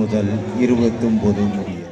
முதல் 29 முடிய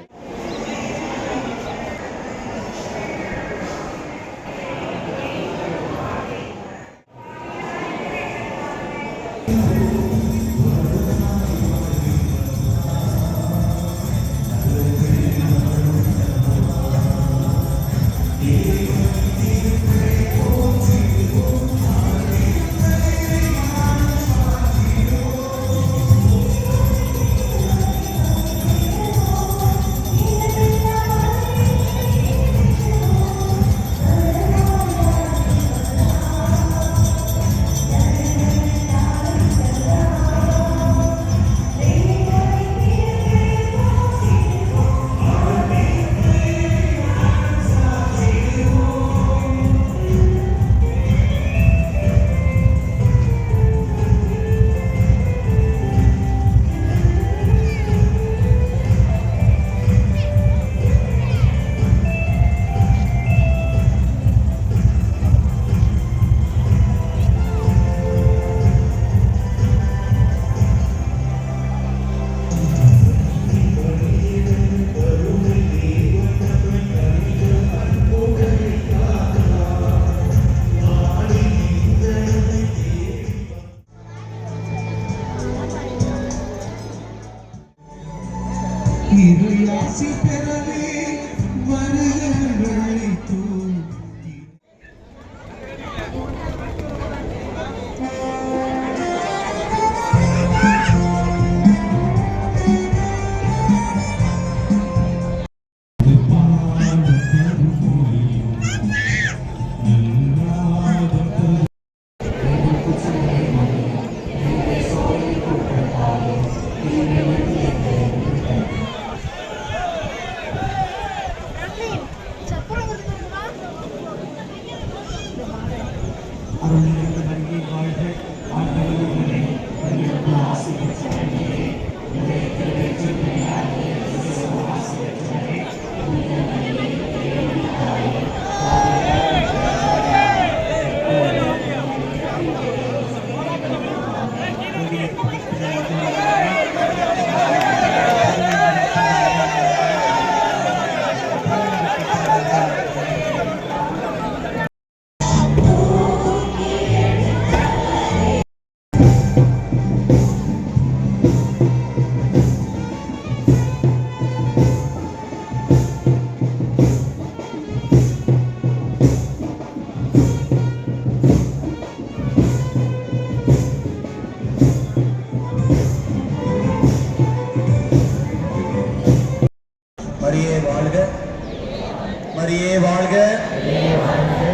மரியே வாழ்க,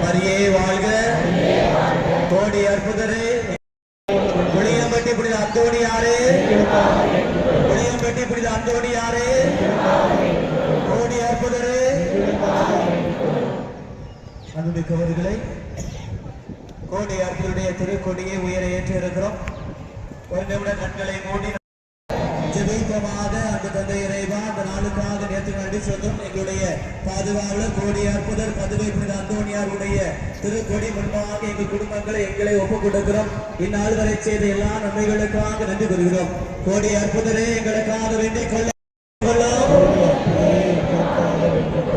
மரியே வாழ்க, கோடி அற்புதரே, புளியம்பட்டி புனித அந்தோணியாரே, புளியம்பட்டி புனித அந்தோணியாரே, கோடி அற்புதரே. அன்புமிக்கவர்களை, கோடி அற்புதருடைய திருக்கொடியை உயர ஏற்று இருக்கிறோம். ஒரு நிமிட கண்களை மூடி ஜெபிப்போமாக. அந்த தந்தை இறைவா, அந்த நாளுக்காக நேற்று நன்றி சொல்லும் எங்களுடைய பாதுகாவலர் கோடி அற்புதர் பதுவை புனித அந்தோணியாருடைய திருக்கொடி முன்பாக எங்கள் குடும்பங்களை எங்களை ஒப்புக் கொடுக்கிறோம். இந்நாள் வரை செய்த எல்லா நன்மைகளுக்காக நன்றி கூறுகிறோம். கோடி அற்புதரே, எங்களுக்காக வேண்டிக் கொள்ள,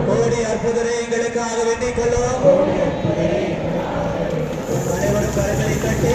கோடி அற்புதரே, எங்களுக்காக வேண்டிக் கொள்ளும். அனைவரும் கரங்களை கட்டி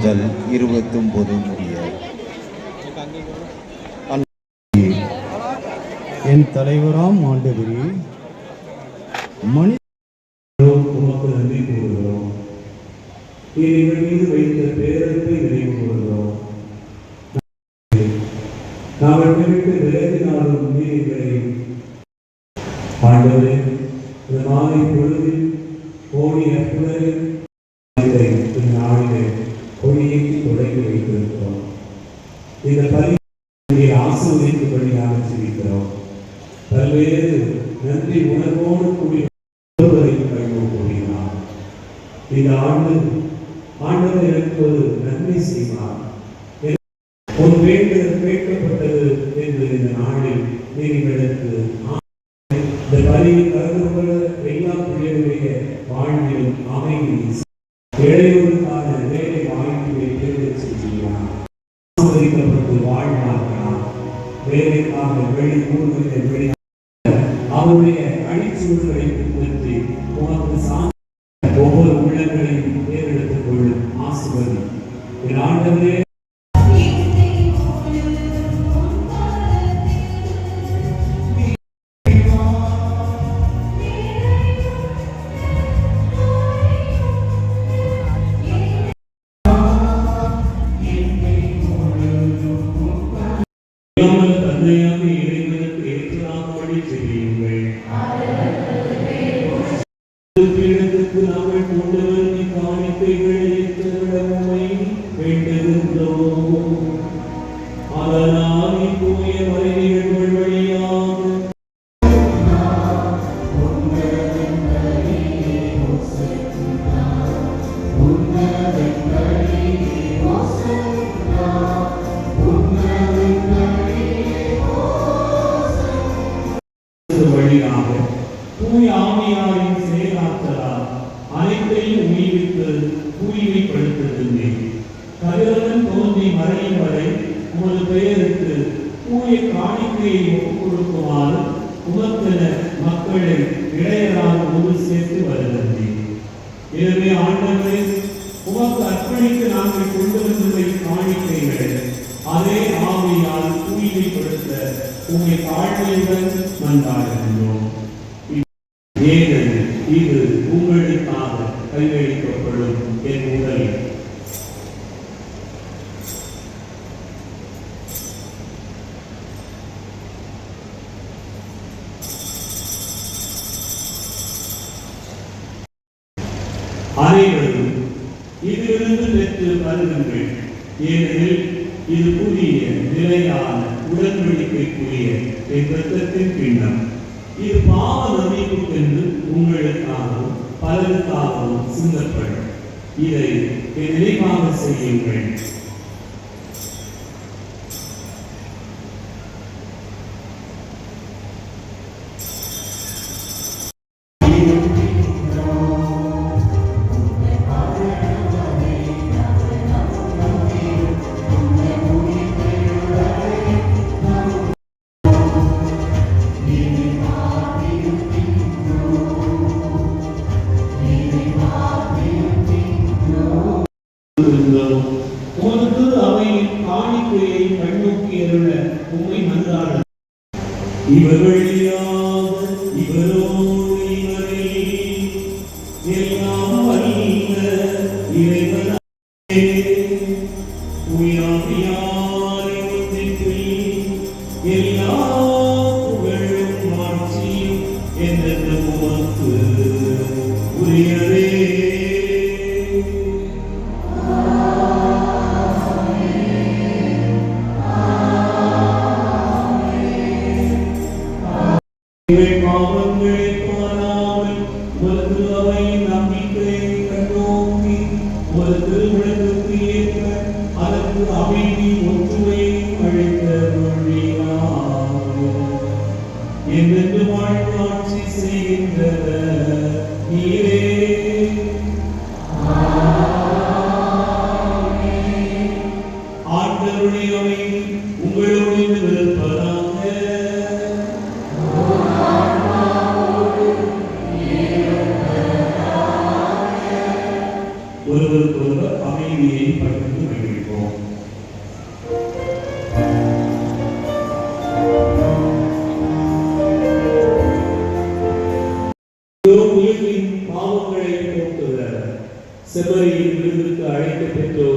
முதல் 29 முடிய. என் தலைவராம் ஆண்டவரே, மனித உமக்கு நன்றி கூறுகிறோம். எங்கள் மீது வைத்த பேரத்தை நினைவு கூறுகிறோம். நாங்கள் குறித்து விலகினாலும் நீரை ஆண்டவரே, இந்த மாலை பொழுதில் கோடி அற்புதரின் நாளிலே கொடியேற்றி தொடங்கி வைத்திருக்கிறோம். இந்த பரிசை ஆசீர்வதிக்கும்படியாக ஜெபிக்கிறோம். பல்வேறு நன்றி உணர்வோடு கூடிய கூறினார். இந்த ஆண்டு ஆண்டவர் எனக்கு ஒரு நன்மை செய்வார். ஒரு வேண்டுதல் கேட்கப்பட்டது என்று இந்த நாளில் நீங்களுக்கு இந்த பலியில் கலந்து கொள்ள எல்லா பிள்ளைகளுடைய வாழ்விலும் அமைதி இளையோருக்கான வேலை வாய்ப்பை தேர்வு செய்கிறார். ஆசீர்வதிக்கப்பட்டு வாழ்வார்களாம். வேலைக்காக வெளி ஊர்களில் வெளி அவருடைய அடிச்சூடுகளை பின்பற்றி உமக்கு சார்ந்த ஒவ்வொரு உள்ளங்களையும் தேர்ந்தெடுத்துக் கொள்ளும் ஆசீர்வதி. என் ஆண்டவரே, தந்தையாக இறைவனுக்கு ஏற்றாம்படி செய்யுங்கள். நாங்கள் கொண்டு வந்து காணிக்கைகளை ஏற்றவிடமை வேண்டுகின்றோம். அதனால் தூய வரைகள் வழியாக வழியாக தூய் ஆவியாரின் செயலாற்றலால் அனைத்தையும் உயிர்வித்து தூய்மைப்படுத்துகின்றேன். கதிரவன் தோன்றி மறையும் வரை உமது பெயருக்கு தூய காணிக்கையை ஒப்புக் கொடுக்குமாறு உமக்கென மக்களை இடையராக ஒன்று சேர்த்து வருகின்றேன். எனவே ஆண்டவரே, உமக்கு அர்ப்பணிக்க நாங்கள் கொண்டு வந்துள்ள காணிக்கைகள் அதே ஆவியால் தூய்மைப்படுத்த உங்களை தாழ்மையுடன் மன்றாடுகின்றோம். ஏனெனில் இது உங்களுக்காக கையளிக்கப்படும் என் உடல். அனைவரும் இதிலிருந்து பெற்று வருகின்றேன். ஏனெனில் இது புதிய நிலையான உடன்படிக்கைக்குரிய என் இரத்தத்தின் கிண்ணம். இது பாவ மன்னிப்புக்கென்று உங்களுக்காகவும் பலருக்காகவும் சிந்தப்படும். இதை என் நினைவாக செய்யுங்கள். உமது அவையின் காணிக்கையை கண்ணோக்கி அருள உம்மை மன்றாட இவர் வழியாக இவரோடு இவரில் எல்லாம் வல்ல இறைவனே உயாவியாரை ஒன்றிப்பில் எல்லா புகழும் ஆட்சியும் என்றென்றும் உமக்கு உரியதே. பாவங்களை பாராமல் ஒரு அவை நம்பிக்கையை கண்டோங்கி ஒரு திருவிழத்துக்கு ஏற்ப அதற்கு அமைதி ஒற்றுமையை அழைத்த என்று வாழ்வாட்சி செய்கின்ற நீரே. ஆண்டவருடைய அமைதி உங்களோடு இருப்பதாக. ஒருவருக்கொருவர் அமைதியை பகிர்ந்து பெற்றோர்